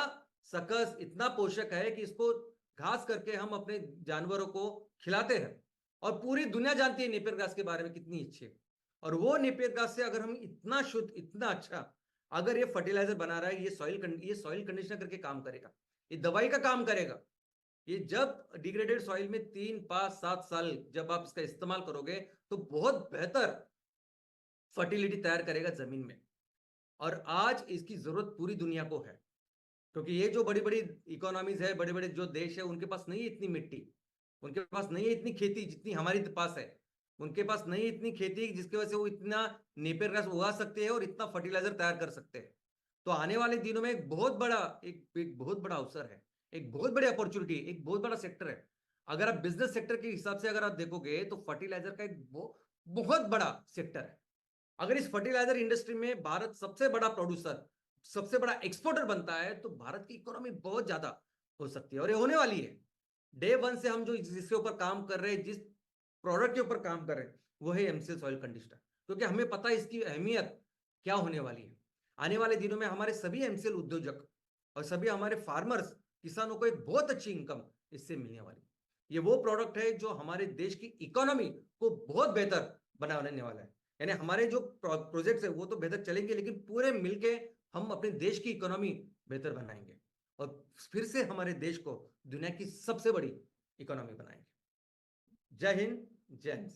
सकस, इतना पोषक है कि इसको घास करके हम अपने जानवरों को खिलाते हैं। और पूरी दुनिया जानती है नेपियर ग्रास के बारे में कितनी अच्छी है। और वो नेपियर ग्रास से अगर हम इतना शुद्ध, इतना अच्छा, अगर ये फर्टिलाइजर बना रहा है, ये सॉइल कंडीशनर करके काम करेगा, ये दवाई का काम करेगा। ये जब डिग्रेडेड सॉइल में 3, 5, 7 साल जब आप इसका इस्तेमाल करोगे, तो बहुत बेहतर फर्टिलिटी तैयार करेगा जमीन में। और आज इसकी जरूरत पूरी दुनिया को है, क्योंकि ये जो बड़ी बड़ी इकोनॉमीज है, बड़े बड़े जो देश है, उनके पास नहीं है इतनी मिट्टी, उनके पास नहीं है इतनी खेती जितनी हमारे पास है। उनके पास नहीं है इतनी खेती जिसकी वजह से वो इतना नेपियर घास उगा सकते हैं और इतना फर्टिलाइजर तैयार कर सकते हैं। तो आने वाले दिनों में एक बहुत बड़ा अवसर है, एक बहुत बड़ी अपॉर्चुनिटी, एक बहुत बड़ा सेक्टर है। अगर आप बिजनेस सेक्टर के हिसाब से अगर आप देखोगे, तो फर्टिलाइजर का एक बहुत बड़ा सेक्टर है। अगर इस फर्टिलाइजर इंडस्ट्री में भारत सबसे बड़ा प्रोड्यूसर, सबसे बड़ा एक्सपोर्टर बनता है, तो भारत की इकोनॉमी बहुत ज्यादा हो सकती है, और ये होने वाली है। डे वन से हम जो जिसके ऊपर काम कर रहे हैं, जिस प्रोडक्ट के ऊपर काम कर रहे हैं, वो है एमसीएल सॉइल कंडीशनर। क्योंकि हमें पता है इसकी अहमियत क्या होने वाली है। आने वाले दिनों में हमारे सभी एमसीएल उद्योजक और सभी हमारे फार्मर्स, किसानों को एक बहुत अच्छी इनकम इससे मिलने वाली। ये वो प्रोडक्ट है जो हमारे देश की इकोनॉमी को बहुत बेहतर बनाने वाला है। यानी हमारे जो प्रोजेक्ट्स है वो तो बेहतर चलेंगे, लेकिन पूरे मिलके हम अपने देश की इकोनॉमी बेहतर बनाएंगे, और फिर से हमारे देश को दुनिया की सबसे बड़ी इकोनॉमी बनाएंगे। जय हिंद, जय हिंद।